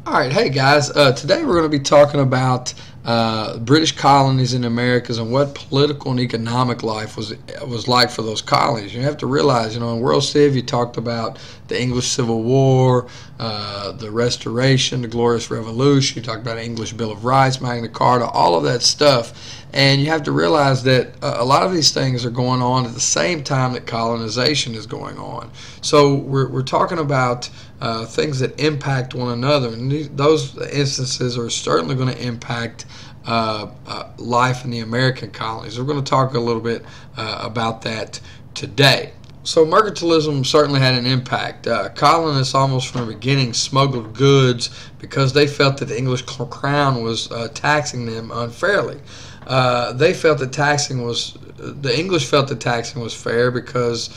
Alright, hey guys, today we're going to be talking about British colonies in the Americas and what political and economic life was like for those colonies. You have to realize, in World Civ you talked about the English Civil War, the Restoration, the Glorious Revolution, you talked about the English Bill of Rights, Magna Carta, all of that stuff. And you have to realize that a lot of these things are going on at the same time that colonization is going on. So we're talking about things that impact one another, and those instances are certainly going to impact life in the American colonies. We're going to talk a little bit about that today. So mercantilism certainly had an impact. Colonists almost from the beginning smuggled goods because they felt that the English crown was taxing them unfairly. The English felt that taxing was fair because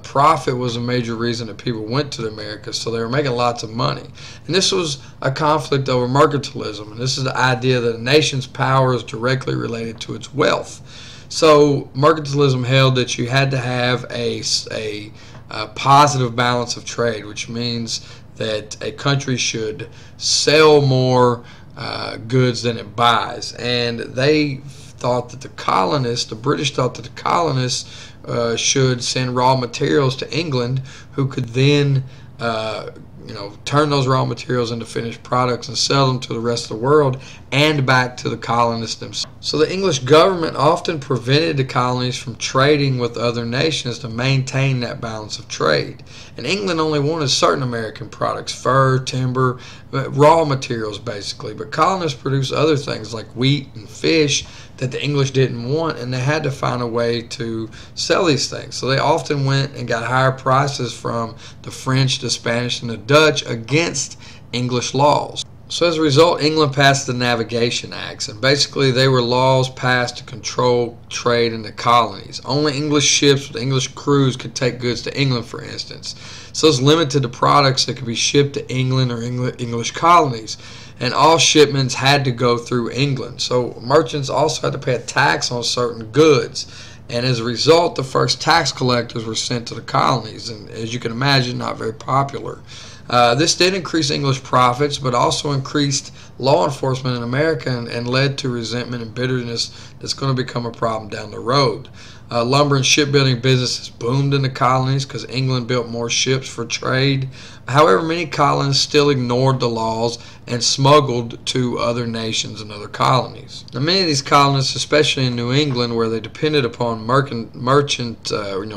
profit was a major reason that people went to the Americas, so they were making lots of money. And this was a conflict over mercantilism, and this is the idea that a nation's power is directly related to its wealth. So mercantilism held that you had to have a positive balance of trade, which means that a country should sell more goods than it buys. And they thought that the British thought that the colonists should send raw materials to England, who could then turn those raw materials into finished products and sell them to the rest of the world and back to the colonists themselves. So the English government often prevented the colonies from trading with other nations to maintain that balance of trade. And England only wanted certain American products, fur, timber, raw materials basically. But colonists produced other things like wheat and fish that the English didn't want, and they had to find a way to sell these things. So they often went and got higher prices from the French, the Spanish, and the Dutch against English laws. So as a result, England passed the Navigation Acts, and basically they were laws passed to control trade in the colonies. Only English ships with English crews could take goods to England, for instance. So it's limited to products that could be shipped to England or English colonies. And all shipments had to go through England. So merchants also had to pay a tax on certain goods. And as a result, the first tax collectors were sent to the colonies. And as you can imagine, not very popular. This did increase English profits, but also increased law enforcement in America and led to resentment and bitterness that's going to become a problem down the road. Lumber and shipbuilding businesses boomed in the colonies because England built more ships for trade. However, many colonies still ignored the laws and smuggled to other nations and other colonies. Now, many of these colonists, especially in New England, where they depended upon merchant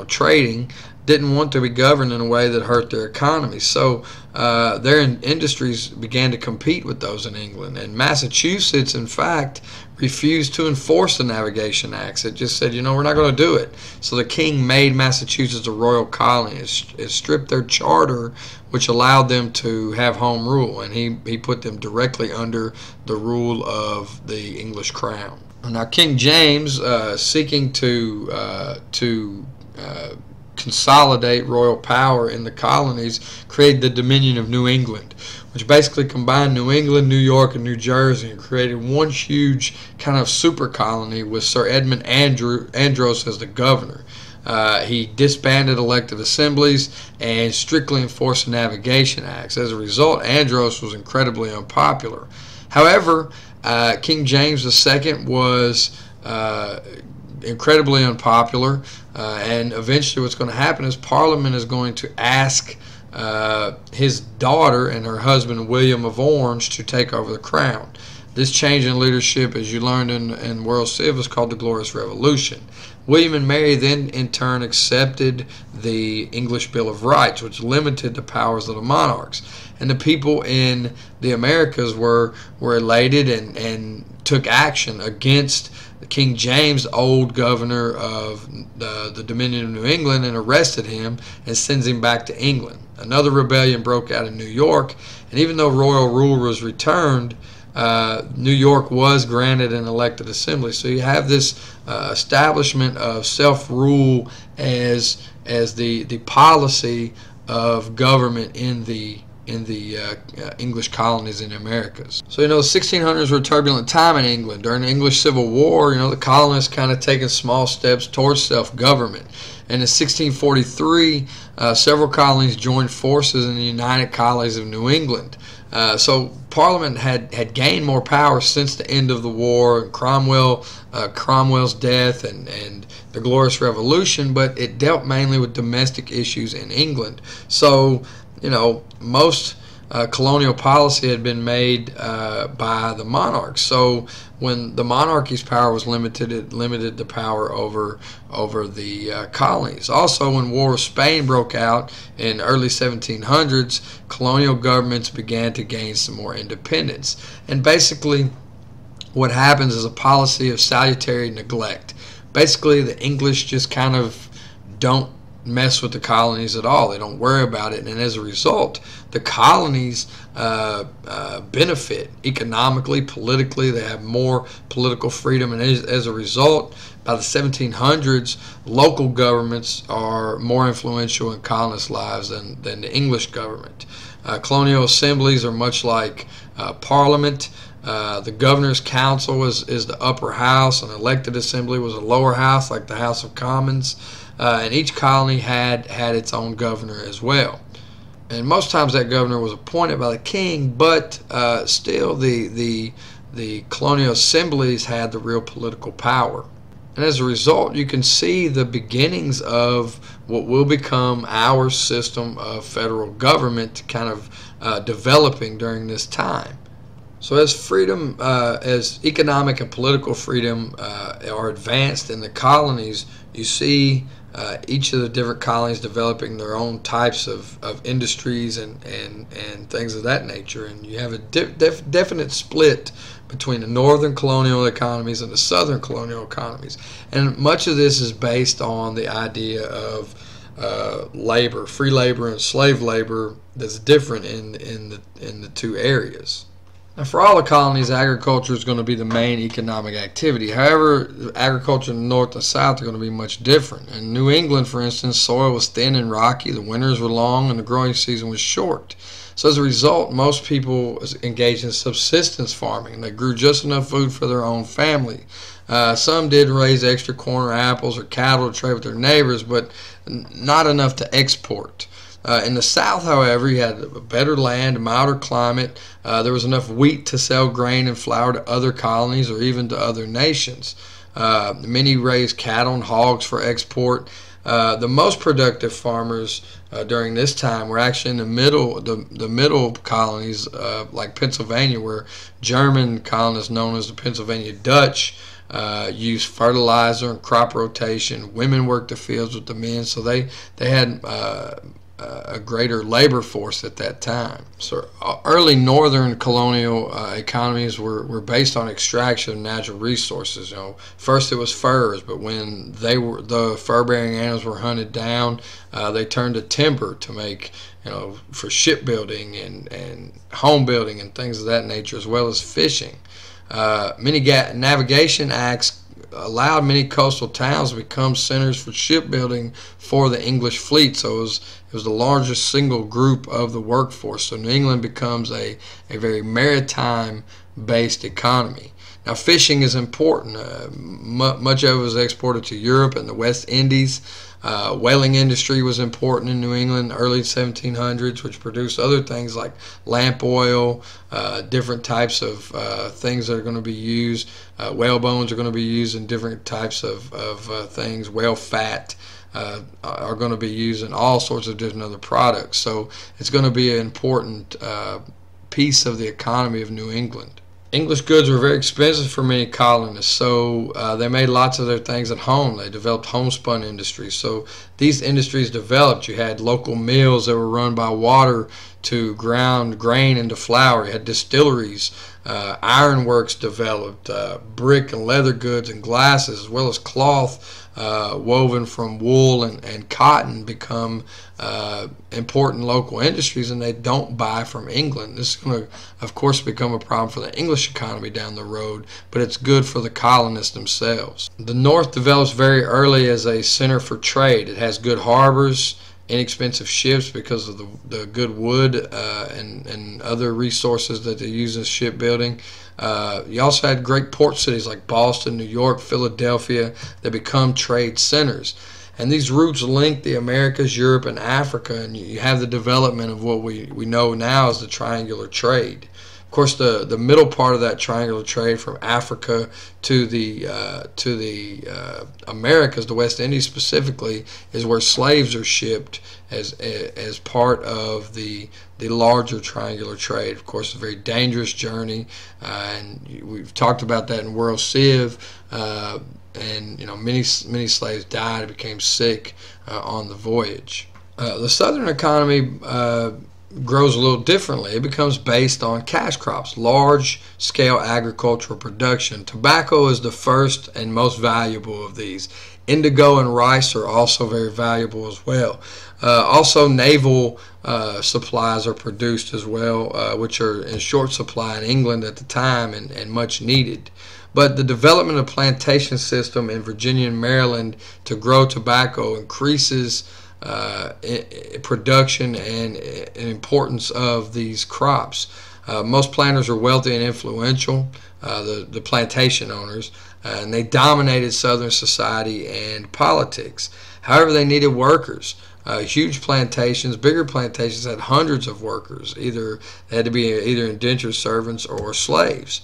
trading, didn't want to be governed in a way that hurt their economy. So their industries began to compete with those in England. And Massachusetts, in fact, refused to enforce the Navigation Acts. It just said, we're not going to do it. So the king made Massachusetts a royal colony. It stripped their charter, which allowed them to have home rule. And he put them directly under the rule of the English crown. Now, King James, seeking to consolidate royal power in the colonies, created the Dominion of New England, which basically combined New England, New York, and New Jersey and created one huge kind of super colony with Sir Edmund Andros as the governor. He disbanded elected assemblies and strictly enforced the Navigation Acts. As a result, Andros was incredibly unpopular. However, King James II was incredibly unpopular, and eventually what's going to happen is Parliament is going to ask his daughter and her husband William of Orange to take over the crown. This change in leadership, as you learned in World Civ, is called the Glorious Revolution. William and Mary then in turn accepted the English Bill of Rights, which limited the powers of the monarchs. And the people in the Americas were elated and took action against King James, old governor of the Dominion of New England, and arrested him and sends him back to England. Another rebellion broke out in New York, and even though royal rule was returned, New York was granted an elected assembly. So you have this establishment of self-rule as the policy of government in the English colonies in the Americas. So the 1600s were a turbulent time in England. During the English Civil War, the colonists kind of taking small steps towards self-government. And in 1643, several colonies joined forces in the United Colonies of New England. So Parliament had gained more power since the end of the war, and Cromwell's death, and the Glorious Revolution, but it dealt mainly with domestic issues in England. So, most colonial policy had been made by the monarchs. So when the monarchy's power was limited, it limited the power over the colonies. Also, when War with Spain broke out in early 1700s, colonial governments began to gain some more independence. And basically, what happens is a policy of salutary neglect. Basically, the English just kind of don't mess with the colonies at all. They don't worry about it, and as a result, the colonies benefit economically, politically. They have more political freedom, and as a result, by the 1700s, local governments are more influential in colonist lives than the English government. Colonial assemblies are much like Parliament. The governor's council is the upper house, and elected assembly was a lower house like the House of Commons. And each colony had its own governor as well. And most times that governor was appointed by the king, but still the colonial assemblies had the real political power. And as a result, you can see the beginnings of what will become our system of federal government kind of developing during this time. So as freedom, as economic and political freedom are advanced in the colonies, you see each of the different colonies developing their own types of industries and things of that nature. And you have a definite split between the northern colonial economies and the southern colonial economies. And much of this is based on the idea of labor, free labor and slave labor, that's different in the two areas. Now, for all the colonies, agriculture is going to be the main economic activity. However, agriculture in the north and south are going to be much different. In New England, for instance, soil was thin and rocky, the winters were long, and the growing season was short. So as a result, most people engaged in subsistence farming. They grew just enough food for their own family. Some did raise extra corn or apples or cattle to trade with their neighbors, but not enough to export. In the South, however, you had better land, a milder climate. There was enough wheat to sell grain and flour to other colonies or even to other nations. Many raised cattle and hogs for export. The most productive farmers during this time were actually in the middle colonies, like Pennsylvania, where German colonists known as the Pennsylvania Dutch used fertilizer and crop rotation. Women worked the fields with the men, so they had a greater labor force at that time. So early northern colonial economies were based on extraction of natural resources. First it was furs, but when the fur-bearing animals were hunted down, they turned to timber to make, for shipbuilding and home building and things of that nature, as well as fishing. Many navigation acts allowed many coastal towns to become centers for shipbuilding for the English fleet. So it was the largest single group of the workforce. So New England becomes a very maritime-based economy. Now, fishing is important. Much of it was exported to Europe and the West Indies. Whaling industry was important in New England, early 1700s, which produced other things like lamp oil, different types of things that are going to be used. Whale bones are going to be used in different types of things. Whale fat are going to be used in all sorts of different other products. So it's going to be an important piece of the economy of New England. English goods were very expensive for many colonists, so they made lots of their things at home. They developed homespun industries. So these industries developed. You had local mills that were run by water to ground grain into flour. You had distilleries. Ironworks developed. Brick and leather goods and glasses, as well as cloth woven from wool and cotton, become important local industries, and they don't buy from England. This is going to, of course, become a problem for the English economy down the road, but it's good for the colonists themselves. The North develops very early as a center for trade. It has good harbors, inexpensive ships because of the good wood and other resources that they use in shipbuilding. You also had great port cities like Boston, New York, Philadelphia that become trade centers. And these routes linked the Americas, Europe, and Africa, and you have the development of what we know now as the triangular trade. Of course, the middle part of that triangular trade from Africa to the Americas, the West Indies specifically, is where slaves are shipped as part of the larger triangular trade. Of course, it's a very dangerous journey, and we've talked about that in World Civ. And many slaves died, became sick on the voyage. The Southern economy grows a little differently. It becomes based on cash crops, large-scale agricultural production. Tobacco is the first and most valuable of these. Indigo and rice are also very valuable as well. Also, naval supplies are produced as well, which are in short supply in England at the time and much needed. But the development of plantation system in Virginia and Maryland to grow tobacco increases production and importance of these crops. Most planters are wealthy and influential, the plantation owners, and they dominated Southern society and politics. However, they needed workers. Huge plantations, bigger plantations had hundreds of workers. They had to be either indentured servants or slaves.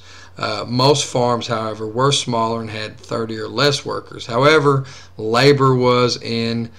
Most farms, however, were smaller and had 30 or less workers. However, labor was in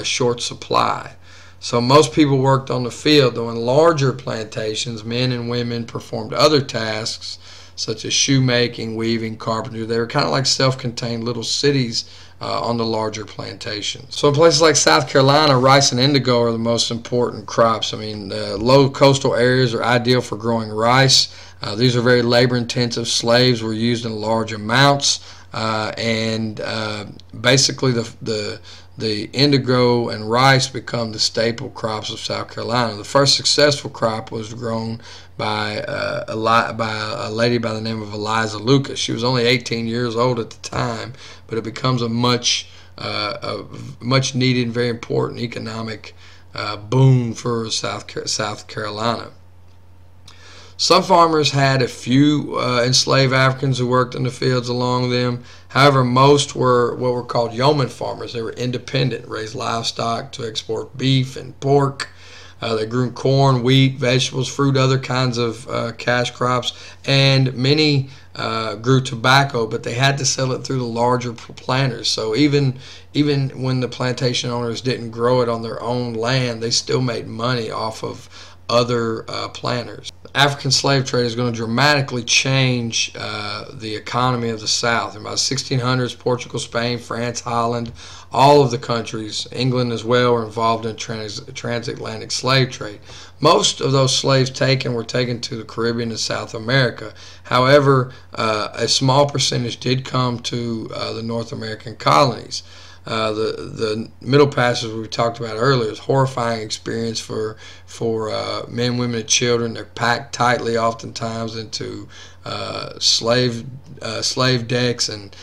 short supply. So most people worked on the field, though in larger plantations, men and women performed other tasks such as shoemaking, weaving, carpentry. They were kind of like self-contained little cities on the larger plantations. So in places like South Carolina, rice and indigo are the most important crops. I mean, low coastal areas are ideal for growing rice. These are very labor-intensive. Slaves were used in large amounts, and basically the indigo and rice become the staple crops of South Carolina. The first successful crop was grown by a lady by the name of Eliza Lucas. She was only 18 years old at the time, but it becomes a much needed and very important economic boom for South Carolina. Some farmers had a few enslaved Africans who worked in the fields along them. However, most were what were called yeoman farmers. They were independent, raised livestock to export beef and pork. They grew corn, wheat, vegetables, fruit, other kinds of cash crops, and many grew tobacco, but they had to sell it through the larger planters. So even when the plantation owners didn't grow it on their own land, they still made money off of other planters. The African slave trade is going to dramatically change the economy of the South. In about 1600s, Portugal, Spain, France, Holland, all of the countries, England as well, were involved in transatlantic slave trade. Most of those slaves were taken to the Caribbean and South America. However, a small percentage did come to the North American colonies. The Middle Passage we talked about earlier is a horrifying experience for men, women, and children. They're packed tightly oftentimes into slave decks, and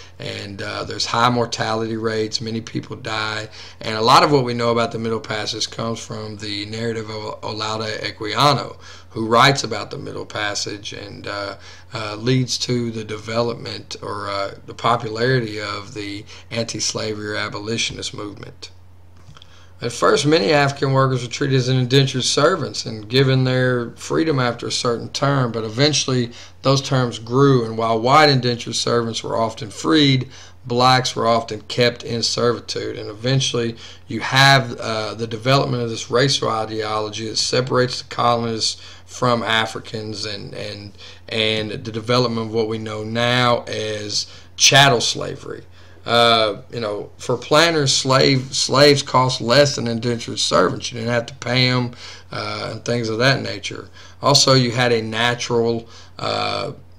there's high mortality rates. Many people die, and a lot of what we know about the Middle Passage comes from the narrative of Olaudah Equiano, who writes about the Middle Passage and leads to the development or the popularity of the anti-slavery or abolitionist movement. At first, many African workers were treated as indentured servants and given their freedom after a certain term, but eventually those terms grew, and while white indentured servants were often freed, blacks were often kept in servitude. And eventually you have the development of this racial ideology that separates the colonists from Africans, and the development of what we know now as chattel slavery. For planters, slaves cost less than indentured servants. You didn't have to pay them and things of that nature. Also, you had a natural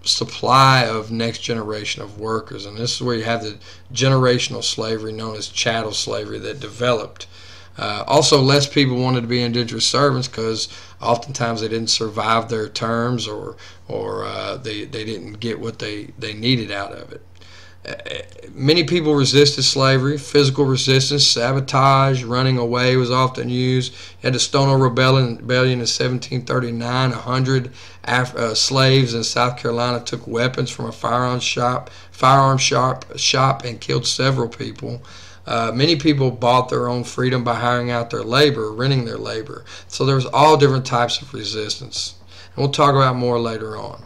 supply of next generation of workers, and this is where you have the generational slavery known as chattel slavery that developed. Also, less people wanted to be indentured servants because oftentimes they didn't survive their terms, or they didn't get what they needed out of it. Many people resisted slavery. Physical resistance, sabotage, running away was often used. You had the Stonewall Rebellion in 1739. 100 slaves in South Carolina took weapons from a firearm shop and killed several people. Many people bought their own freedom by hiring out their labor, renting their labor. So there was all different types of resistance. And we'll talk about more later on.